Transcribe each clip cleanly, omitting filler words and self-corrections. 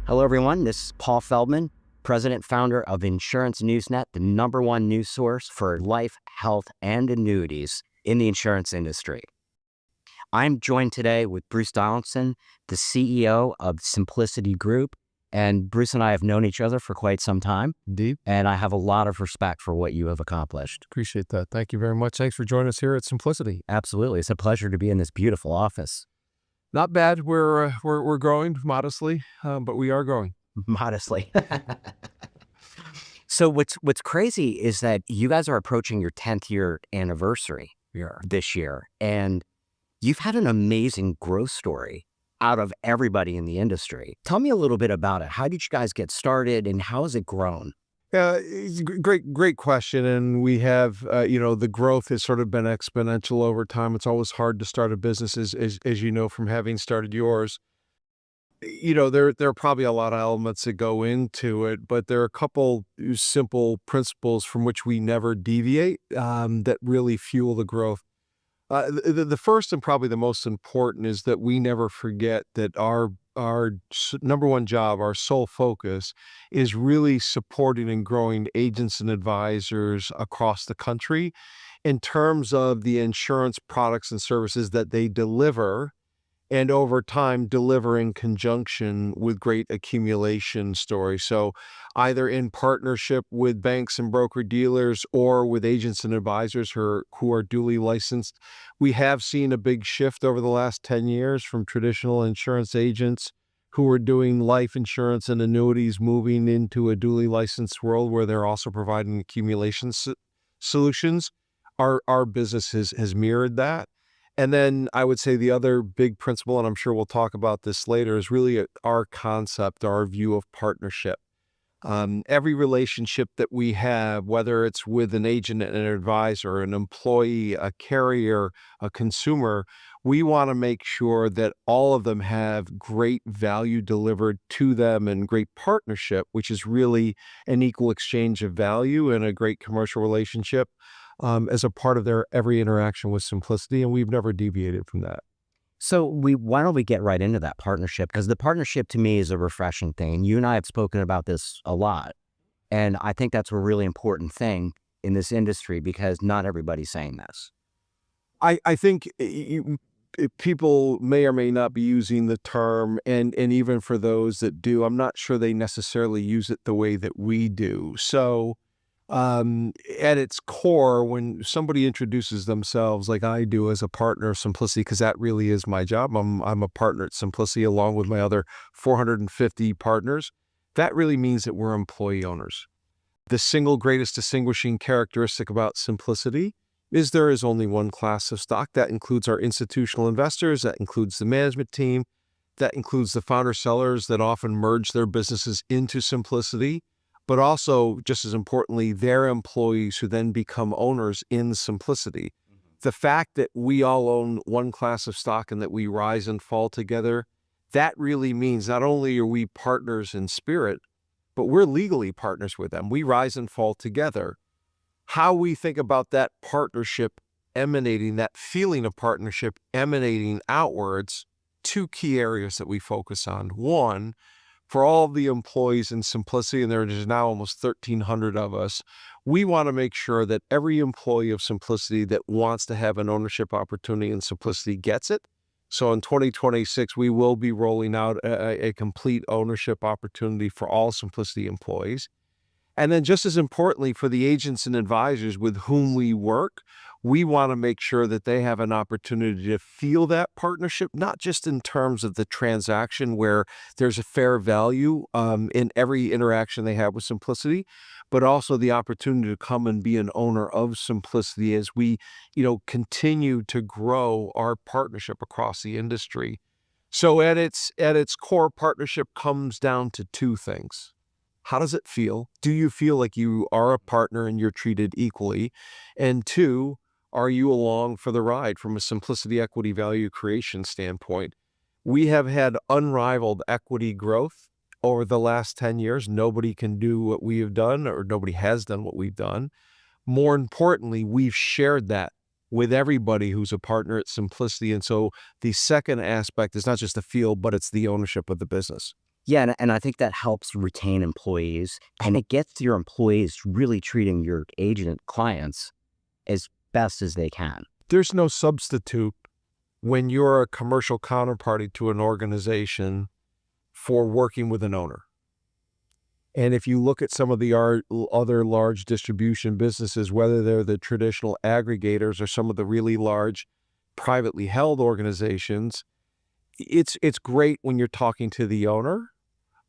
Hello, everyone. This is Paul Feldman, president founder of InsuranceNewsNet, the #1 news source for life, health, and annuities in the insurance industry. I'm joined today with Bruce Donaldson, the CEO of Simplicity Group. And Bruce and I have known each other for quite some time. Indeed. And I have a lot of respect for what you have accomplished. Appreciate that. Thank you very much. Thanks for joining us here at Simplicity. Absolutely. It's a pleasure to be in this beautiful office. Not bad. We're growing modestly, but we are growing. Modestly. So what's crazy is that you guys are approaching your 10th year anniversary this year, and you've had an amazing growth story out of everybody in the industry. Tell me a little bit about it. How did you guys get started, and how has it grown? It's a great question. And we have, the growth has sort of been exponential over time. It's always hard to start a business, as you know, from having started yours. There are probably a lot of elements that go into it, but there are a couple simple principles from which we never deviate that really fuel the growth. The first and probably the most important is that we never forget that our number one job, our sole focus, is really supporting and growing agents and advisors across the country in terms of the insurance products and services that they deliver, and over time deliver in conjunction with great accumulation stories. So either in partnership with banks and broker-dealers or with agents and advisors who are duly licensed. We have seen a big shift over the last 10 years from traditional insurance agents who are doing life insurance and annuities moving into a duly licensed world where they're also providing accumulation solutions. Our business has mirrored that. And then I would say the other big principle, and I'm sure we'll talk about this later, is really our concept, our view of partnership. Every relationship that we have, whether it's with an agent and an advisor, an employee, a carrier, a consumer, we want to make sure that all of them have great value delivered to them and great partnership, which is really an equal exchange of value and a great commercial relationship as a part of their every interaction with Simplicity, and we've never deviated from that. So why don't we get right into that partnership? Because the partnership to me is a refreshing thing. You and I have spoken about this a lot, and I think that's a really important thing in this industry because not everybody's saying this. I think people may or may not be using the term, and even for those that do, I'm not sure they necessarily use it the way that we do. So at its core, when somebody introduces themselves like I do as a partner of Simplicity, because that really is my job, I'm a partner at Simplicity along with my other 450 partners, that really means that we're employee owners. The single greatest distinguishing characteristic about Simplicity is there is only one class of stock. That includes our institutional investors, that includes the management team, that includes the founder sellers that often merge their businesses into Simplicity, but also, just as importantly, their employees who then become owners in Simplicity. The fact that we all own one class of stock and that we rise and fall together, that really means not only are we partners in spirit, but we're legally partners with them. We rise and fall together. How we think about that partnership emanating, that feeling of partnership emanating outwards, two key areas that we focus on. One, for all the employees in Simplicity, and there is now almost 1,300 of us, we want to make sure that every employee of Simplicity that wants to have an ownership opportunity in Simplicity gets it. So in 2026, we will be rolling out a complete ownership opportunity for all Simplicity employees. And then just as importantly, for the agents and advisors with whom we work, we want to make sure that they have an opportunity to feel that partnership, not just in terms of the transaction where there's a fair value in every interaction they have with Simplicity, but also the opportunity to come and be an owner of Simplicity as we, continue to grow our partnership across the industry. So at its core, partnership comes down to two things. How does it feel? Do you feel like you are a partner and you're treated equally? And two, are you along for the ride from a Simplicity equity value creation standpoint? We have had unrivaled equity growth over the last 10 years. Nobody can do what we have done, or nobody has done what we've done. More importantly, we've shared that with everybody who's a partner at Simplicity. And so the second aspect is not just the feel, but it's the ownership of the business. Yeah, and I think that helps retain employees, and it gets your employees really treating your agent clients as best as they can. There's no substitute when you're a commercial counterparty to an organization for working with an owner. And if you look at some of the other large distribution businesses, whether they're the traditional aggregators or some of the really large privately held organizations, it's great when you're talking to the owner,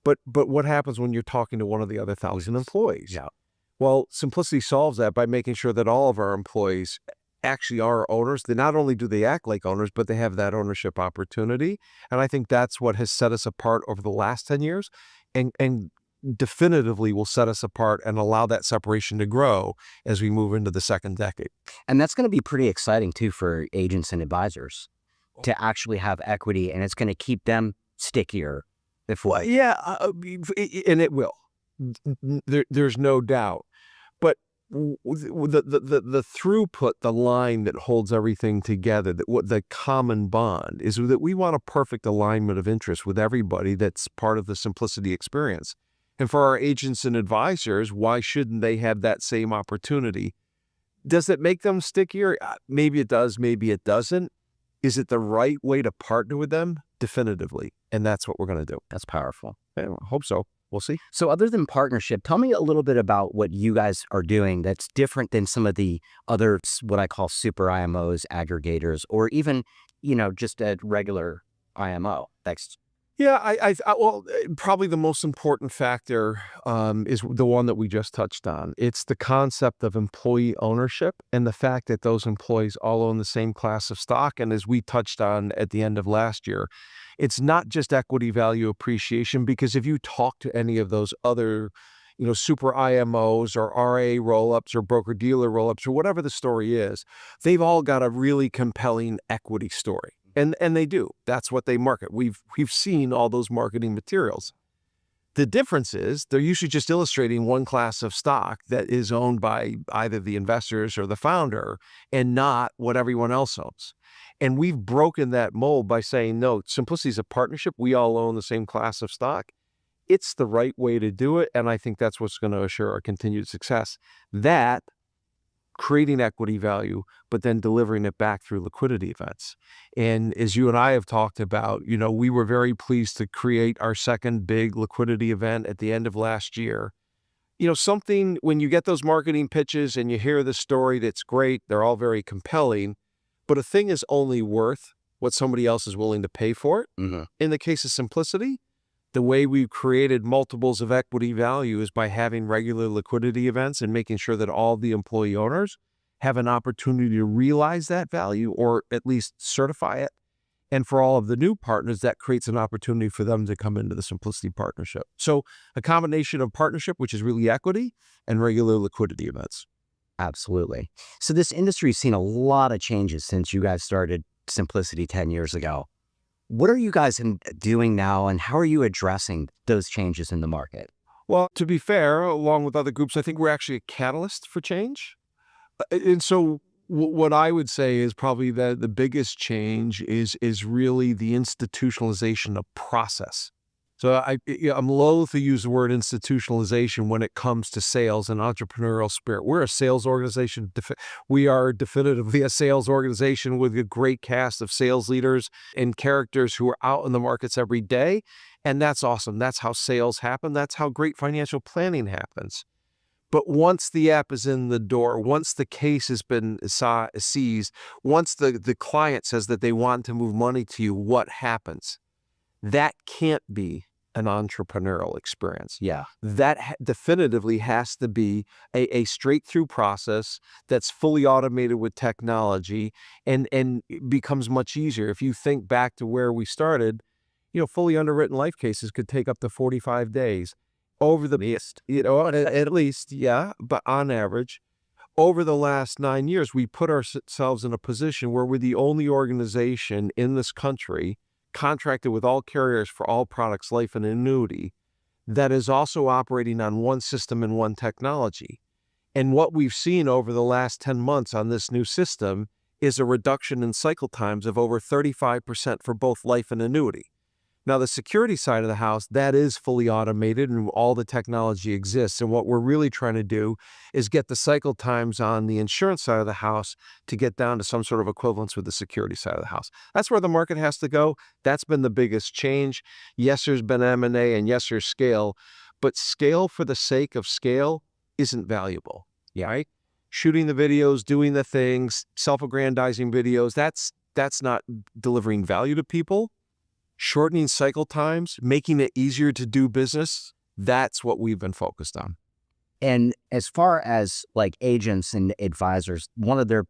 but what happens when you're talking to one of the other 1,000 employees? Yeah. Well, Simplicity solves that by making sure that all of our employees actually are owners. They not only do they act like owners, but they have that ownership opportunity. And I think that's what has set us apart over the last 10 years and definitively will set us apart and allow that separation to grow as we move into the second decade. And that's going to be pretty exciting too for agents and advisors to actually have equity, and it's going to keep them stickier. Well, yeah, and it will. There's no doubt. But the throughput, the line that holds everything together, that what the common bond is that we want a perfect alignment of interest with everybody that's part of the Simplicity experience. And for our agents and advisors, why shouldn't they have that same opportunity? Does it make them stickier? Maybe it does, maybe it doesn't. Is it the right way to partner with them? Definitively. And that's what we're going to do. That's powerful. I hope so. We'll see. So other than partnership, tell me a little bit about what you guys are doing that's different than some of the other, what I call super IMOs, aggregators, or even, just a regular IMO. Thanks. Yeah, well, probably the most important factor is the one that we just touched on. It's the concept of employee ownership and the fact that those employees all own the same class of stock. And as we touched on at the end of last year, it's not just equity value appreciation, because if you talk to any of those other, super IMOs or RA roll-ups or broker-dealer roll-ups or whatever the story is, they've all got a really compelling equity story. And they do. That's what they market. We've seen all those marketing materials. The difference is they're usually just illustrating one class of stock that is owned by either the investors or the founder and not what everyone else owns. And we've broken that mold by saying, no, Simplicity is a partnership. We all own the same class of stock. It's the right way to do it. And I think that's what's going to assure our continued success. That creating equity value, but then delivering it back through liquidity events. And as you and I have talked about, we were very pleased to create our second big liquidity event at the end of last year. Something, when you get those marketing pitches and you hear the story, that's great. They're all very compelling, but a thing is only worth what somebody else is willing to pay for it. Mm-hmm. In the case of Simplicity, the way we've created multiples of equity value is by having regular liquidity events and making sure that all the employee owners have an opportunity to realize that value or at least certify it. And for all of the new partners, that creates an opportunity for them to come into the Simplicity partnership. So a combination of partnership, which is really equity, and regular liquidity events. Absolutely. So this industry has seen a lot of changes since you guys started Simplicity 10 years ago. What are you guys doing now, and how are you addressing those changes in the market? Well, to be fair, along with other groups, I think we're actually a catalyst for change. And so what I would say is probably that the biggest change is really the institutionalization of process. So I'm loath to use the word institutionalization when it comes to sales and entrepreneurial spirit. We're a sales organization. We are definitively a sales organization with a great cast of sales leaders and characters who are out in the markets every day. And that's awesome. That's how sales happen. That's how great financial planning happens. But once the app is in the door, once the case has been seized, once the client says that they want to move money to you, what happens? That can't be an entrepreneurial experience. Yeah. That definitively has to be a straight-through process that's fully automated with technology and becomes much easier. If you think back to where we started, fully underwritten life cases could take up to 45 days. Over the least, at least, yeah, but on average, over the last 9 years, we put ourselves in a position where we're the only organization in this country contracted with all carriers for all products, life and annuity, that is also operating on one system and one technology. And what we've seen over the last 10 months on this new system is a reduction in cycle times of over 35% for both life and annuity. Now, the security side of the house, that is fully automated and all the technology exists. And what we're really trying to do is get the cycle times on the insurance side of the house to get down to some sort of equivalence with the security side of the house. That's where the market has to go. That's been the biggest change. Yes, there's been M&A and yes, there's scale, but scale for the sake of scale isn't valuable. Yeah. Right? Shooting the videos, doing the things, self-aggrandizing videos, that's not delivering value to people. Shortening cycle times, making it easier to do business, that's what we've been focused on. And as far as like agents and advisors, one of their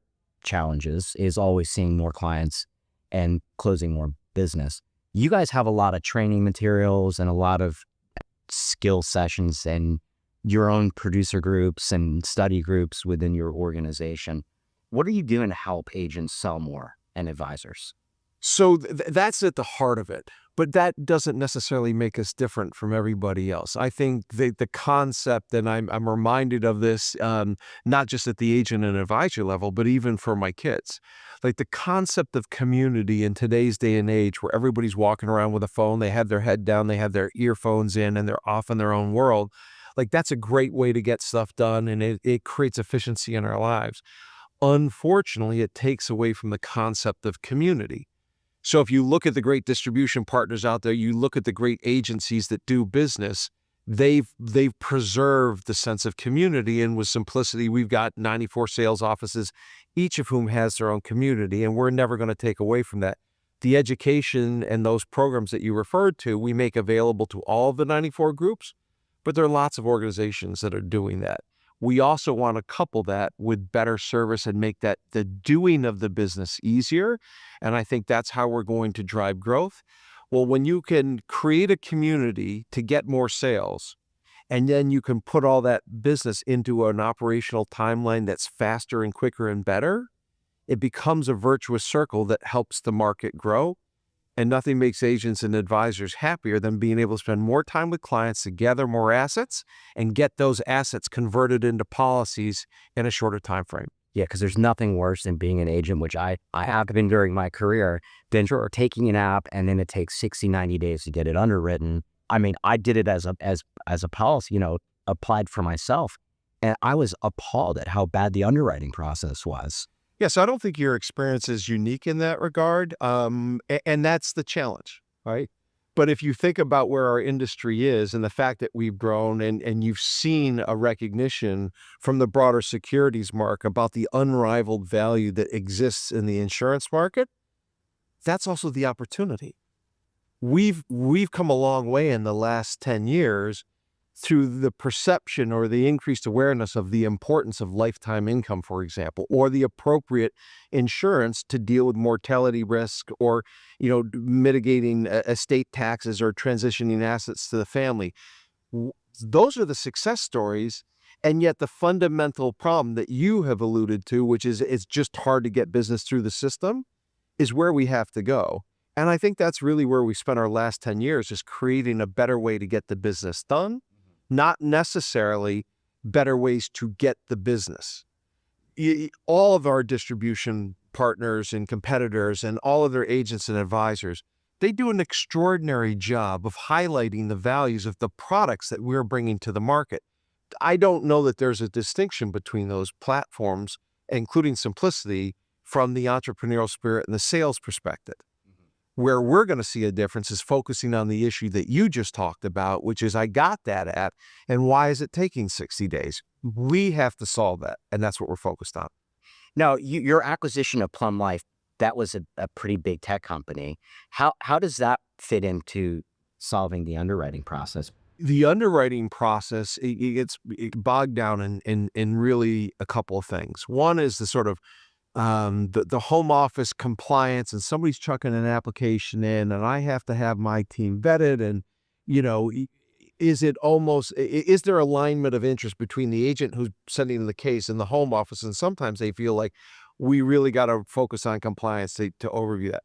challenges is always seeing more clients and closing more business. You guys have a lot of training materials and a lot of skill sessions and your own producer groups and study groups within your organization. What are you doing to help agents sell more and advisors? So that's at the heart of it, but that doesn't necessarily make us different from everybody else. I think the concept, and I'm reminded of this, not just at the agent and advisor level, but even for my kids, like the concept of community in today's day and age where everybody's walking around with a phone, they have their head down, they have their earphones in, and they're off in their own world. Like that's a great way to get stuff done, and it creates efficiency in our lives. Unfortunately, it takes away from the concept of community. So if you look at the great distribution partners out there, you look at the great agencies that do business, they've preserved the sense of community. And with Simplicity, we've got 94 sales offices, each of whom has their own community, and we're never going to take away from that. The education and those programs that you referred to, we make available to all of the 94 groups, but there are lots of organizations that are doing that. We also want to couple that with better service and make that the doing of the business easier. And I think that's how we're going to drive growth. Well, when you can create a community to get more sales, and then you can put all that business into an operational timeline that's faster and quicker and better, it becomes a virtuous circle that helps the market grow. And nothing makes agents and advisors happier than being able to spend more time with clients to gather more assets and get those assets converted into policies in a shorter time frame. Yeah, because there's nothing worse than being an agent, which I have been during my career, than taking an app and then it takes 60, 90 days to get it underwritten. I mean, I did it as a policy, applied for myself, and I was appalled at how bad the underwriting process was. Yeah, so I don't think your experience is unique in that regard, and that's the challenge, right? But if you think about where our industry is and the fact that we've grown and you've seen a recognition from the broader securities market about the unrivaled value that exists in the insurance market, that's also the opportunity. We've come a long way in the last 10 years through the perception or the increased awareness of the importance of lifetime income, for example, or the appropriate insurance to deal with mortality risk or, mitigating estate taxes or transitioning assets to the family. Those are the success stories. And yet the fundamental problem that you have alluded to, which is it's just hard to get business through the system, is where we have to go. And I think that's really where we spent our last 10 years, is creating a better way to get the business done. Not necessarily better ways to get the business. All of our distribution partners and competitors and all of their agents and advisors, they do an extraordinary job of highlighting the values of the products that we're bringing to the market. I don't know that there's a distinction between those platforms, including Simplicity, from the entrepreneurial spirit and the sales perspective. Where we're going to see a difference is focusing on the issue that you just talked about, which is I got that app, and why is it taking 60 days? We have to solve that, and that's what we're focused on. Now, your acquisition of Plum Life, that was a pretty big tech company. How does that fit into solving the underwriting process? The underwriting process, it gets bogged down in really a couple of things. One is the sort of the home office compliance, and somebody's chucking an application in and I have to have my team vetted. And, is there alignment of interest between the agent who's sending the case and the home office? And sometimes they feel like we really got to focus on compliance to overview that.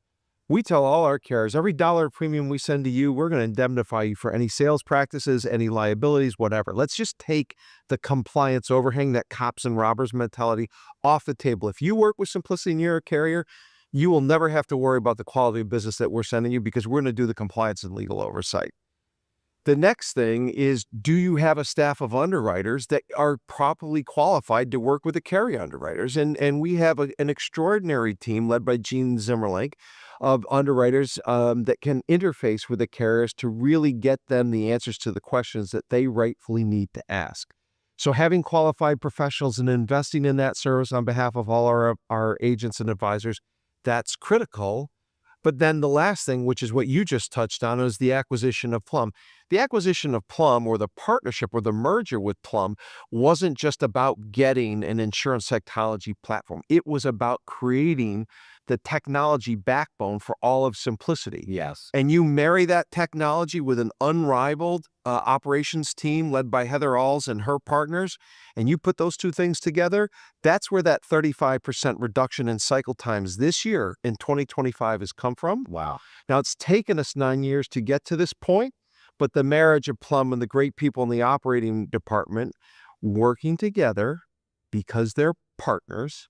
We tell all our carriers, every dollar of premium we send to you, we're going to indemnify you for any sales practices, any liabilities, whatever. Let's just take the compliance overhang, that cops and robbers mentality, off the table. If you work with Simplicity and you're a carrier, you will never have to worry about the quality of business that we're sending you because we're going to do the compliance and legal oversight. The next thing is, do you have a staff of underwriters that are properly qualified to work with the carrier underwriters? And we have an extraordinary team led by Gene Zimmerlink of underwriters that can interface with the carriers to really get them the answers to the questions that they rightfully need to ask. So having qualified professionals and investing in that service on behalf of all our agents and advisors, that's critical. But then the last thing, which is what you just touched on, is the acquisition of Plum. The acquisition of Plum, or the partnership or the merger with Plum, wasn't just about getting an insurance technology platform. It was about creating the technology backbone for all of Simplicity. Yes. And you marry that technology with an unrivaled operations team led by Heather Alls and her partners, and you put those two things together, that's where that 35% reduction in cycle times this year in 2025 has come from. Wow. Now, it's taken us 9 years to get to this point, but the marriage of Plum and the great people in the operating department working together because they're partners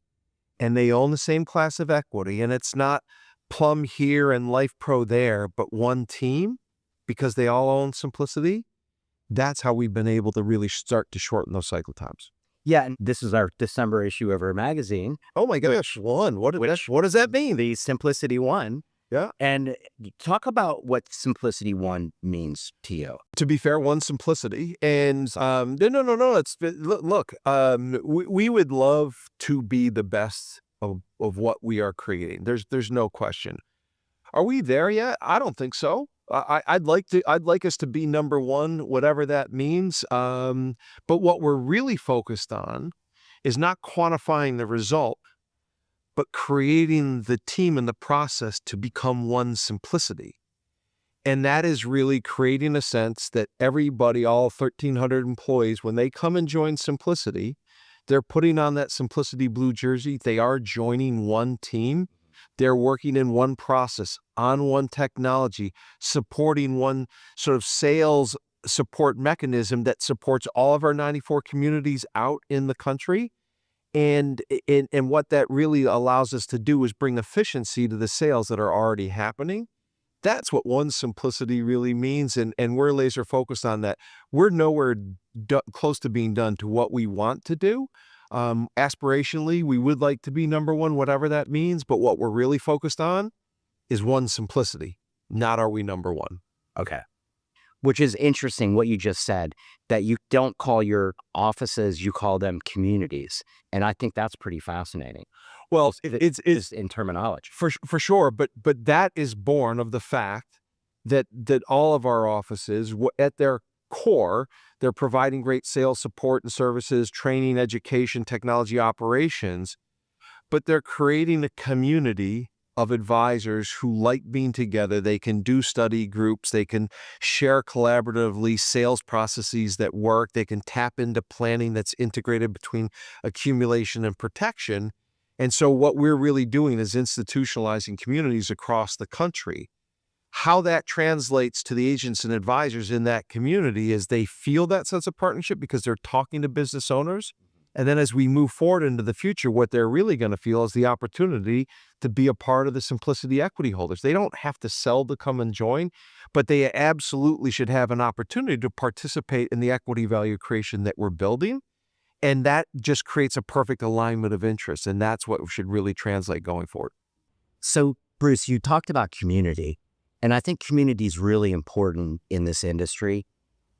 and they own the same class of equity, and it's not Plum here and Life Pro there, but one team because they all own Simplicity. That's how we've been able to really start to shorten those cycle times. Yeah, and this is our December issue of our magazine. Oh my gosh, one. What does that mean? The Simplicity One. Yeah. And talk about what Simplicity One means to you. To be fair, one, simplicity. And no. Look, we would love to be the best of what we are creating. There's no question. Are we there yet? I don't think so. I'd like us to be number one, whatever that means. But what we're really focused on is not quantifying the result, but creating the team and the process to become one Simplicity. And that is really creating a sense that everybody, all 1,300 employees, when they come and join Simplicity, they're putting on that Simplicity blue jersey. They are joining one team. They're working in one process, on one technology, supporting one sort of sales support mechanism that supports all of our 94 communities out in the country. And what that really allows us to do is bring efficiency to the sales that are already happening. That's what one Simplicity really means, and we're laser focused on that. We're nowhere close to being done to what we want to do. Aspirationally, we would like to be number one, whatever that means, but what we're really focused on is one Simplicity, not are we number one. Okay. Which is interesting what you just said, that you don't call your offices, you call them communities. And I think that's pretty fascinating. Well, it's in terminology. For sure, but that is born of the fact that all of our offices, at their core, they're providing great sales support and services, training, education, technology operations, but they're creating a community of advisors who like being together. They can do study groups. They can share collaboratively sales processes that work. They can tap into planning that's integrated between accumulation and protection. And so what we're really doing is institutionalizing communities across the country. How that translates to the agents and advisors in that community is they feel that sense of partnership because they're talking to business owners. And then as we move forward into the future, what they're really going to feel is the opportunity to be a part of the Simplicity equity holders. They don't have to sell to come and join, but they absolutely should have an opportunity to participate in the equity value creation that we're building. And that just creates a perfect alignment of interest. And that's what should really translate going forward. So, Bruce, you talked about community, and I think community is really important in this industry.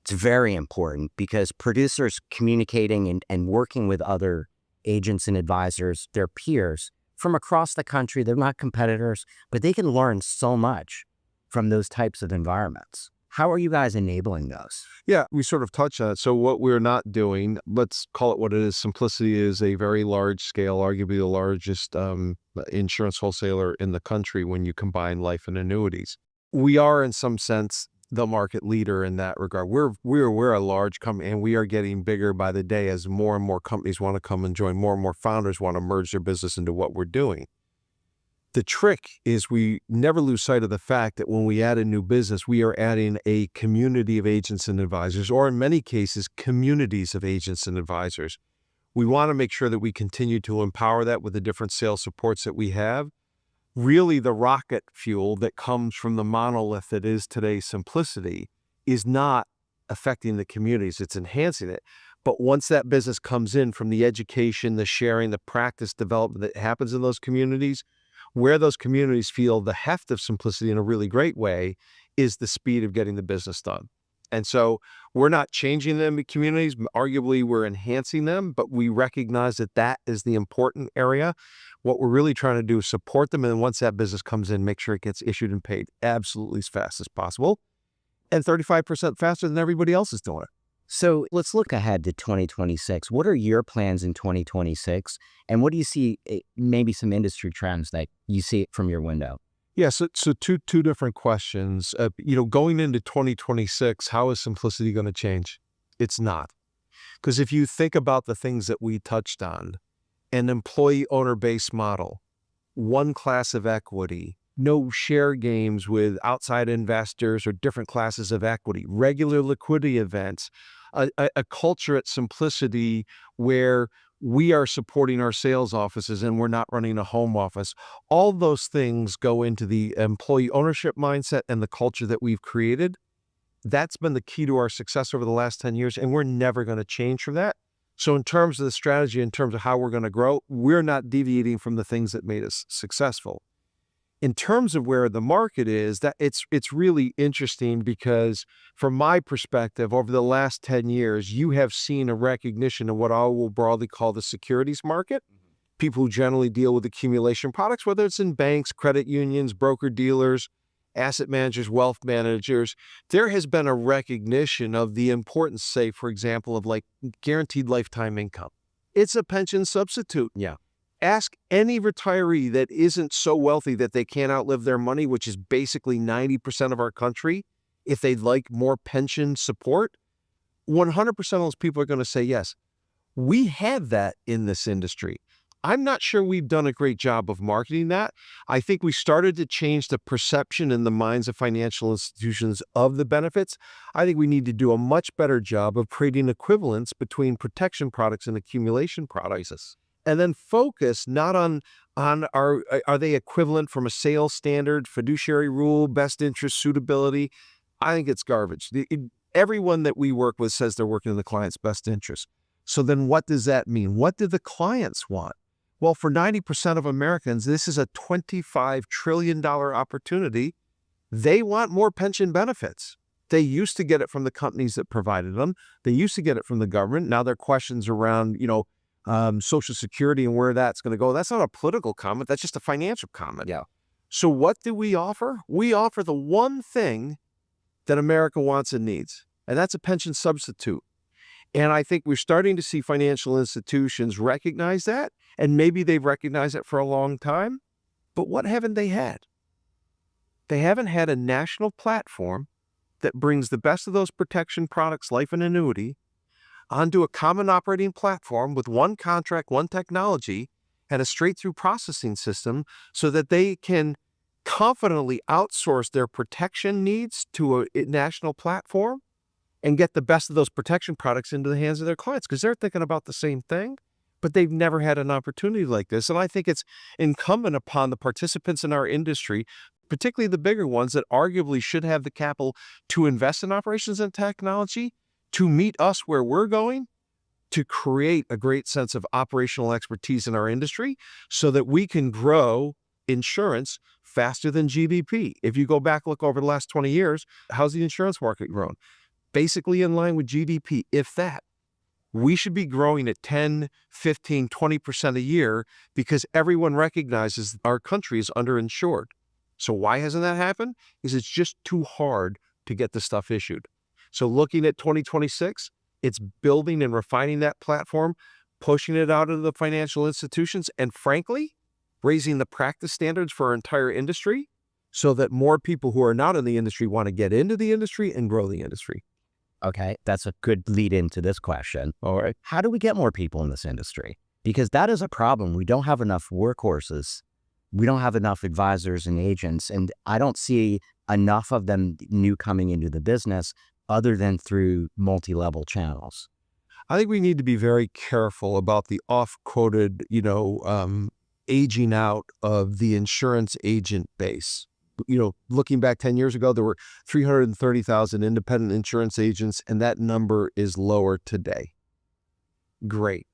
It's very important because producers communicating and working with other agents and advisors, their peers from across the country, they're not competitors, but they can learn so much from those types of environments. How are you guys enabling those? Yeah, we sort of touched on it. So what we're not doing, let's call it what it is. Simplicity is a very large scale, arguably the largest insurance wholesaler in the country when you combine life and annuities. We are, in some sense, the market leader in that regard. We're a large company, and we are getting bigger by the day as more and more companies want to come and join. More and more founders want to merge their business into what we're doing. The trick is we never lose sight of the fact that when we add a new business, we are adding a community of agents and advisors, or in many cases, communities of agents and advisors. We want to make sure that we continue to empower that with the different sales supports that we have. really the rocket fuel that comes from the monolith that is today Simplicity is not affecting the communities, it's enhancing it. But once that business comes in from the education, the sharing, the practice development that happens in those communities, where those communities feel the heft of Simplicity in a really great way is the speed of getting the business done. And so we're not changing them in communities. Arguably, we're enhancing them, but we recognize that that is the important area. What we're really trying to do is support them. And once that business comes in, make sure it gets issued and paid absolutely as fast as possible and 35% faster than everybody else is doing it. So let's look ahead to 2026. What are your plans in 2026? And what do you see, maybe some industry trends that you see from your window? Yeah, so two different questions. Going into 2026, how is Simplicity going to change? It's not. Because if you think about the things that we touched on, an employee owner-based model, one class of equity, no share games with outside investors or different classes of equity, regular liquidity events, a culture at Simplicity where we are supporting our sales offices and we're not running a home office. All those things go into the employee ownership mindset and the culture that we've created. That's been the key to our success over the last 10 years, and we're never going to change from that. So in terms of the strategy, in terms of how we're going to grow, we're not deviating from the things that made us successful. In terms of where the market is, that it's really interesting because from my perspective, over the last 10 years, you have seen a recognition of what I will broadly call the securities market. People who generally deal with accumulation products, whether it's in banks, credit unions, broker-dealers, asset managers, wealth managers, there has been a recognition of the importance, say, for example, of like guaranteed lifetime income. It's a pension substitute. Yeah. Ask any retiree that isn't so wealthy that they can't outlive their money, which is basically 90% of our country, if they'd like more pension support. 100% of those people are going to say yes. We have that in this industry. I'm not sure we've done a great job of marketing that. I think we started to change the perception in the minds of financial institutions of the benefits. I think we need to do a much better job of creating equivalence between protection products and accumulation products. And then focus not on are they equivalent from a sales standard, fiduciary rule, best interest, suitability. I think it's garbage. Everyone that we work with says they're working in the client's best interest. So then what does that mean? What do the clients want? Well, for 90% of Americans, this is a $25 trillion opportunity. They want more pension benefits. They used to get it from the companies that provided them. They used to get it from the government. Now there are questions around, Social Security and where that's going to go. That's not a political comment. That's just a financial comment. Yeah. So what do we offer? We offer the one thing that America wants and needs, and that's a pension substitute. And I think we're starting to see financial institutions recognize that, and maybe they've recognized it for a long time. But what haven't they had? They haven't had a national platform that brings the best of those protection products, life and annuity, onto a common operating platform with one contract, one technology, and a straight-through processing system so that they can confidently outsource their protection needs to a national platform and get the best of those protection products into the hands of their clients because they're thinking about the same thing, but they've never had an opportunity like this. And I think it's incumbent upon the participants in our industry, particularly the bigger ones that arguably should have the capital to invest in operations and technology, to meet us where we're going, to create a great sense of operational expertise in our industry so that we can grow insurance faster than GDP. If you go back, look over the last 20 years, how's the insurance market grown? Basically in line with GDP, if that. We should be growing at 10, 15, 20% a year because everyone recognizes our country is underinsured. So why hasn't that happened? Because it's just too hard to get the stuff issued. So looking at 2026, it's building and refining that platform, pushing it out into the financial institutions, and frankly, raising the practice standards for our entire industry so that more people who are not in the industry want to get into the industry and grow the industry. Okay, that's a good lead into this question. All right. How do we get more people in this industry? Because that is a problem. We don't have enough workhorses. We don't have enough advisors and agents, and I don't see enough of them new coming into the business other than through multi-level channels. I think we need to be very careful about the off-quoted, aging out of the insurance agent base. Looking back 10 years ago, there were 330,000 independent insurance agents, and that number is lower today. Great.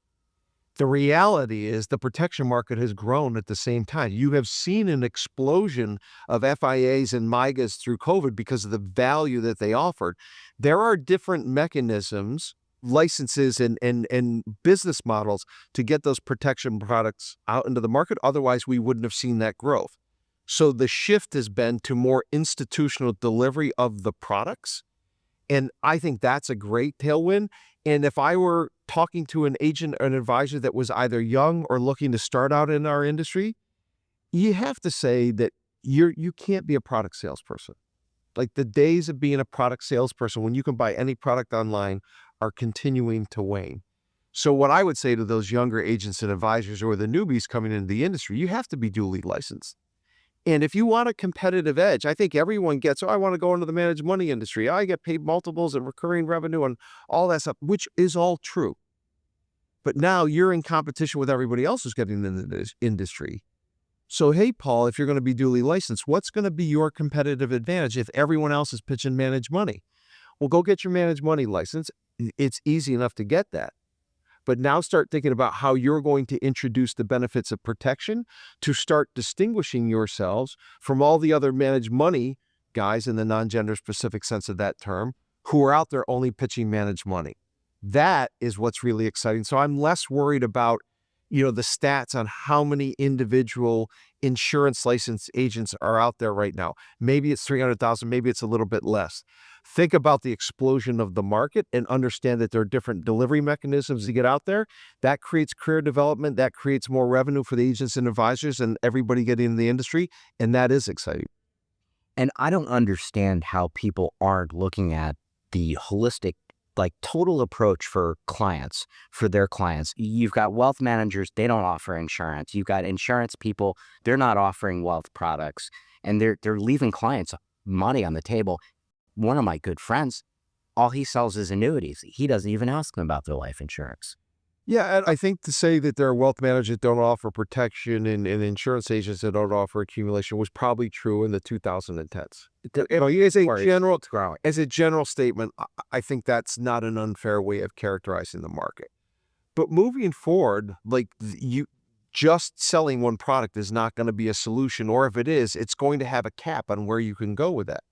The reality is the protection market has grown at the same time. You have seen an explosion of FIAs and MIGAs through COVID because of the value that they offered. There are different mechanisms, licenses, and business models to get those protection products out into the market. Otherwise, we wouldn't have seen that growth. So the shift has been to more institutional delivery of the products. And I think that's a great tailwind. And if I were talking to an agent or an advisor that was either young or looking to start out in our industry, you have to say that you can't be a product salesperson. Like, the days of being a product salesperson when you can buy any product online are continuing to wane. So what I would say to those younger agents and advisors or the newbies coming into the industry, you have to be duly licensed. And if you want a competitive edge, I think everyone gets, I want to go into the managed money industry. I get paid multiples and recurring revenue and all that stuff, which is all true. But now you're in competition with everybody else who's getting into this industry. So, hey, Paul, if you're going to be duly licensed, what's going to be your competitive advantage if everyone else is pitching managed money? Well, go get your managed money license. It's easy enough to get that. But now start thinking about how you're going to introduce the benefits of protection to start distinguishing yourselves from all the other managed money guys in the non-gender specific sense of that term who are out there only pitching managed money. That is what's really exciting. So I'm less worried about, the stats on how many individual insurance licensed agents are out there right now. Maybe it's 300,000, maybe it's a little bit less. Think about the explosion of the market and understand that there are different delivery mechanisms to get out there. That creates career development. That creates more revenue for the agents and advisors and everybody getting in the industry. And that is exciting. And I don't understand how people aren't looking at the holistic, total approach for their clients. You've got wealth managers, they don't offer insurance. You've got insurance people, they're not offering wealth products, and they're leaving clients money on the table. One of my good friends, all he sells is annuities. He doesn't even ask them about their life insurance. Yeah, and I think to say that there are wealth managers that don't offer protection and insurance agents that don't offer accumulation was probably true in the 2010s. As a general statement, I think that's not an unfair way of characterizing the market. But moving forward, just selling one product is not going to be a solution, or if it is, it's going to have a cap on where you can go with that.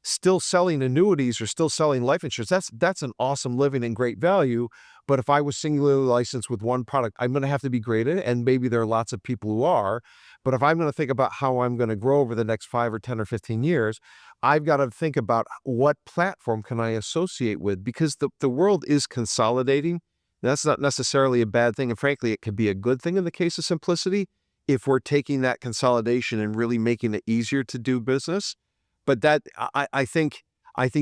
Still selling annuities or still selling life insurance, that's an awesome living and great value. But if I was singularly licensed with one product, I'm going to have to be great at it. And maybe there are lots of people who are. But if I'm going to think about how I'm going to grow over the next 5 or 10 or 15 years, I've got to think about what platform can I associate with, because the world is consolidating. That's not necessarily a bad thing. And frankly, it could be a good thing in the case of Simplicity if we're taking that consolidation and really making it easier to do business. But that I think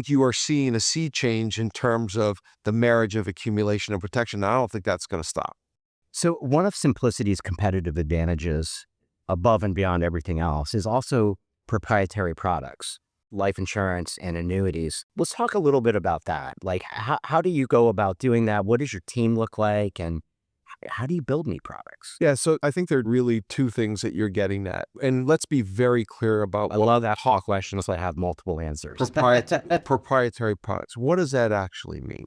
you are seeing a sea change in terms of the marriage of accumulation and protection. I don't think that's going to stop. So one of Simplicity's competitive advantages, above and beyond everything else, is also proprietary products, life insurance and annuities. Let's talk a little bit about that. How do you go about doing that? What does your team look like? And how do you build new products? Yeah, so I think there are really two things that you're getting at. And let's be very clear about I love that hot question, so I have multiple answers. Proprietary products. What does that actually mean?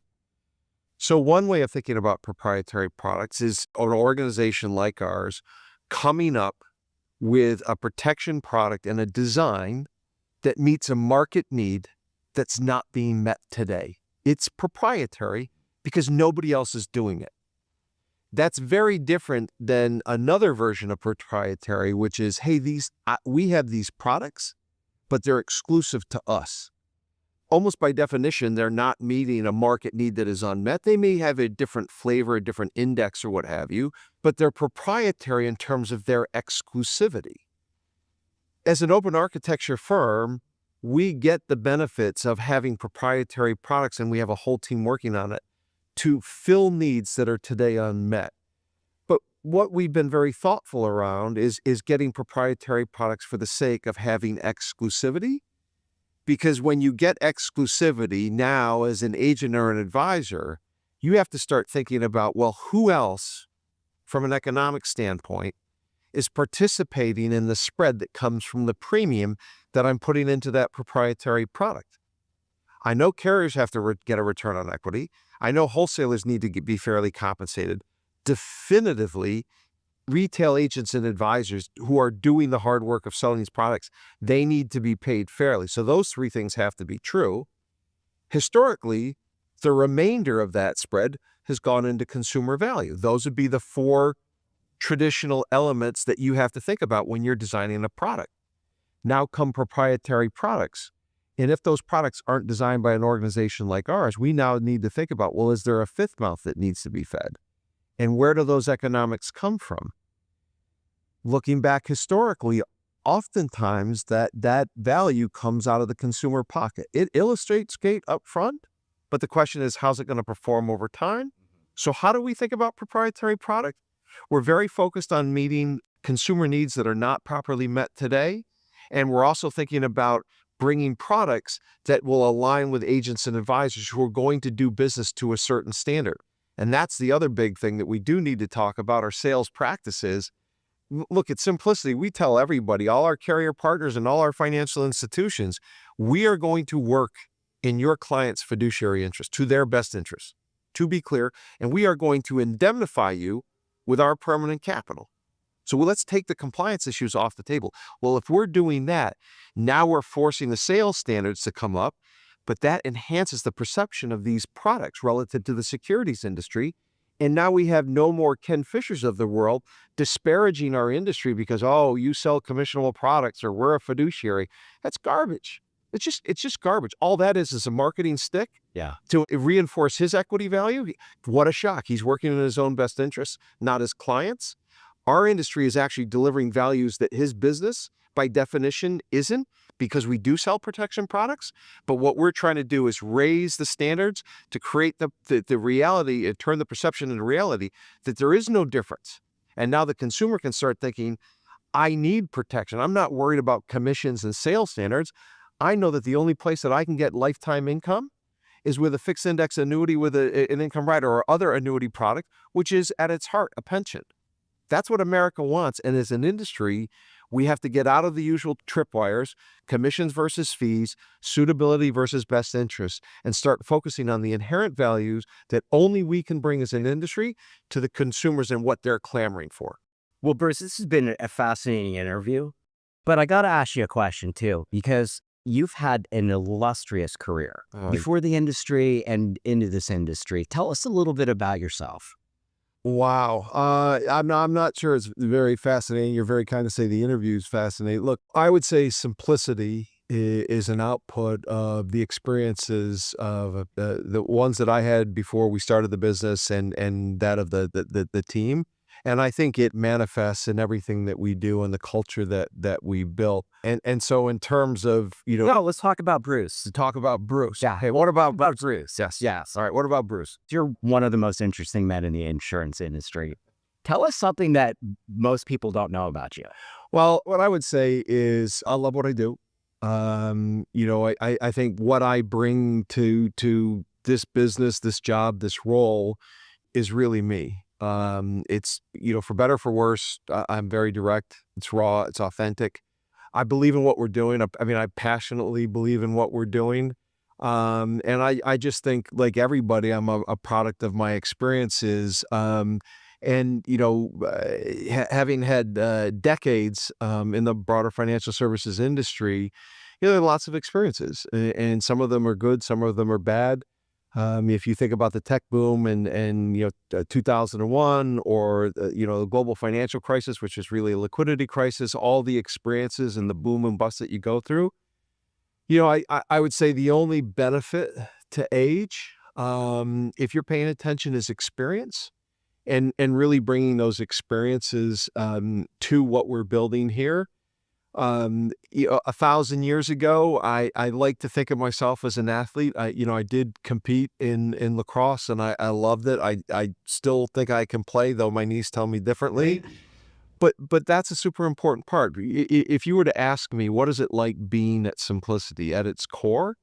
So one way of thinking about proprietary products is an organization like ours coming up with a protection product and a design that meets a market need that's not being met today. It's proprietary because nobody else is doing it. That's very different than another version of proprietary, which is, hey, we have these products, but they're exclusive to us. Almost by definition, they're not meeting a market need that is unmet. They may have a different flavor, a different index or what have you, but they're proprietary in terms of their exclusivity. As an open architecture firm, we get the benefits of having proprietary products, and we have a whole team working on it to fill needs that are today unmet. But what we've been very thoughtful around is getting proprietary products for the sake of having exclusivity. Because when you get exclusivity now as an agent or an advisor, you have to start thinking about, well, who else, from an economic standpoint, is participating in the spread that comes from the premium that I'm putting into that proprietary product. I know carriers have to get a return on equity. I know wholesalers need to be fairly compensated. Definitively, retail agents and advisors who are doing the hard work of selling these products, they need to be paid fairly. So those three things have to be true. Historically, the remainder of that spread has gone into consumer value. Those would be the four traditional elements that you have to think about when you're designing a product. Now come proprietary products. And if those products aren't designed by an organization like ours, we now need to think about, well, is there a fifth mouth that needs to be fed? And where do those economics come from? Looking back historically, oftentimes that value comes out of the consumer pocket. It illustrates great up front, but the question is, how's it going to perform over time? So how do we think about proprietary product? We're very focused on meeting consumer needs that are not properly met today. And we're also thinking about bringing products that will align with agents and advisors who are going to do business to a certain standard. And that's the other big thing that we do need to talk about, our sales practices. Look, at Simplicity, we tell everybody, all our carrier partners and all our financial institutions, we are going to work in your client's fiduciary interest, to their best interest, to be clear, and we are going to indemnify you with our permanent capital. So let's take the compliance issues off the table. Well, if we're doing that, now we're forcing the sales standards to come up, but that enhances the perception of these products relative to the securities industry. And now we have no more Ken Fishers of the world disparaging our industry because, oh, you sell commissionable products or we're a fiduciary. That's garbage. It's just garbage. All that is a marketing stick to reinforce his equity value. What a shock. He's working in his own best interests, not his clients. Our industry is actually delivering values that his business, by definition, isn't, because we do sell protection products. But what we're trying to do is raise the standards to create the reality and turn the perception into reality that there is no difference. And now the consumer can start thinking, I need protection. I'm not worried about commissions and sales standards. I know that the only place that I can get lifetime income is with a fixed index annuity with an income rider or other annuity product, which is at its heart a pension. That's what America wants. And as an industry, we have to get out of the usual tripwires, commissions versus fees, suitability versus best interest, and start focusing on the inherent values that only we can bring as an industry to the consumers and what they're clamoring for. Well, Bruce, this has been a fascinating interview, but I got to ask you a question too, because you've had an illustrious career before the industry and into this industry. Tell us a little bit about yourself. Wow. I'm not sure it's very fascinating. You're very kind to say the interview is fascinating. Look, I would say Simplicity is an output of the experiences of the ones that I had before we started the business and that of the team. And I think it manifests in everything that we do and the culture that we built. And so in terms of, No, let's talk about Bruce. to talk about Bruce. Yeah. Hey, what about Bruce? Yes. Yes. All right. What about Bruce? You're one of the most interesting men in the insurance industry. Tell us something that most people don't know about you. Well, what I would say is I love what I do. I think what I bring to this business, this job, this role is really me. It's, for better or for worse, I'm very direct. It's raw. It's authentic. I believe in what we're doing. I passionately believe in what we're doing. And I just think, like everybody, I'm a product of my experiences. Having had decades in the broader financial services industry, there are lots of experiences, and some of them are good, some of them are bad. If you think about the tech boom and 2001 or the global financial crisis, which is really a liquidity crisis, all the experiences and the boom and bust that you go through, I would say the only benefit to age, if you're paying attention, is experience and really bringing those experiences to what we're building here. 1,000 years ago, I like to think of myself as an athlete. I did compete in lacrosse and I loved it. I still think I can play, though my knees tell me differently. But that's a super important part. If you were to ask me, what is it like being at Simplicity at its core?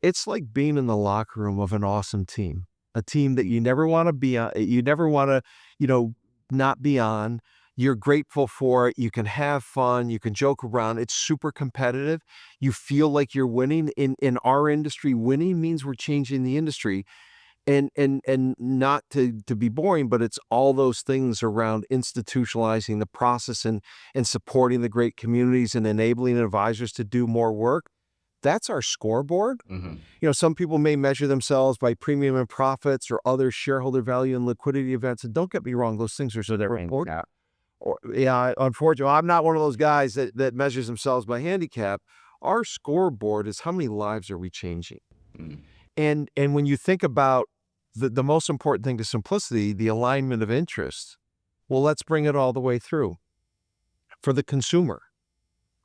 It's like being in the locker room of an awesome team, a team that you never want to be on, you never want to, not be on. You're grateful for it. You can have fun. You can joke around. It's super competitive. You feel like you're winning. In our industry, winning means we're changing the industry. And not to be boring, but it's all those things around institutionalizing the process and supporting the great communities and enabling advisors to do more work. That's our scoreboard. Some people may measure themselves by premium and profits or other shareholder value and liquidity events. And don't get me wrong, those things are super important. Unfortunately, I'm not one of those guys that measures themselves by handicap. Our scoreboard is how many lives are we changing? And when you think about the most important thing to Simplicity, the alignment of interests, well, let's bring it all the way through. For the consumer,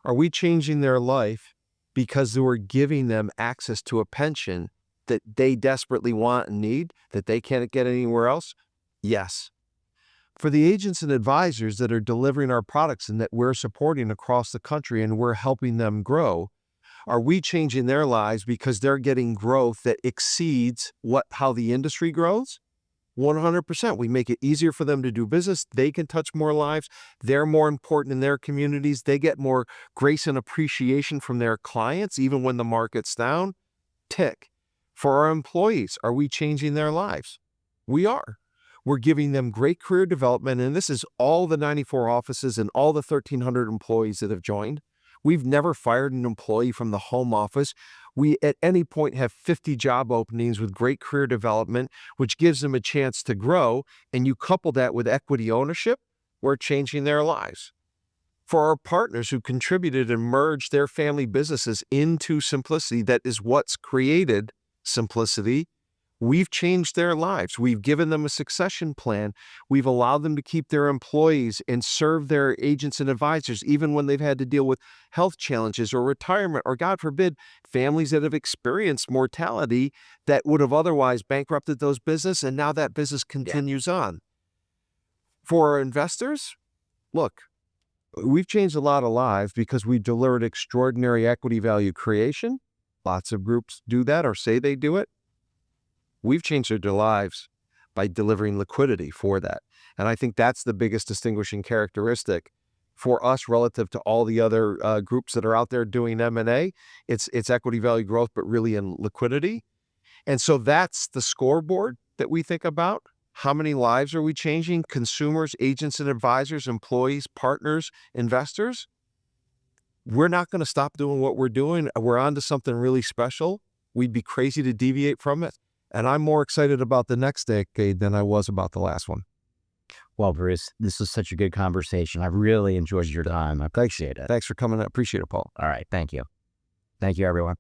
are we changing their life because we're giving them access to a pension that they desperately want and need, that they can't get anywhere else? Yes. For the agents and advisors that are delivering our products and that we're supporting across the country and we're helping them grow, are we changing their lives because they're getting growth that exceeds how the industry grows? 100%. We make it easier for them to do business. They can touch more lives. They're more important in their communities. They get more grace and appreciation from their clients, even when the market's down. Tick. For our employees, are we changing their lives? We are. We're giving them great career development, and this is all the 94 offices and all the 1,300 employees that have joined. We've never fired an employee from the home office. We, at any point, have 50 job openings with great career development, which gives them a chance to grow. And you couple that with equity ownership, we're changing their lives. For our partners who contributed and merged their family businesses into Simplicity, that is what's created Simplicity. We've changed their lives. We've given them a succession plan. We've allowed them to keep their employees and serve their agents and advisors, even when they've had to deal with health challenges or retirement, or God forbid, families that have experienced mortality that would have otherwise bankrupted those businesses, and now that business continues on. For our investors, look, we've changed a lot of lives because we've delivered extraordinary equity value creation. Lots of groups do that or say they do it. We've changed their lives by delivering liquidity for that. And I think that's the biggest distinguishing characteristic for us relative to all the other groups that are out there doing M&A. It's equity value growth, but really in liquidity. And so that's the scoreboard that we think about. How many lives are we changing? Consumers, agents and advisors, employees, partners, investors. We're not going to stop doing what we're doing. We're on to something really special. We'd be crazy to deviate from it. And I'm more excited about the next decade than I was about the last one. Well, Bruce, this was such a good conversation. I really enjoyed your time. I appreciate it. Thanks for coming. I appreciate it, Paul. All right. Thank you. Thank you, everyone.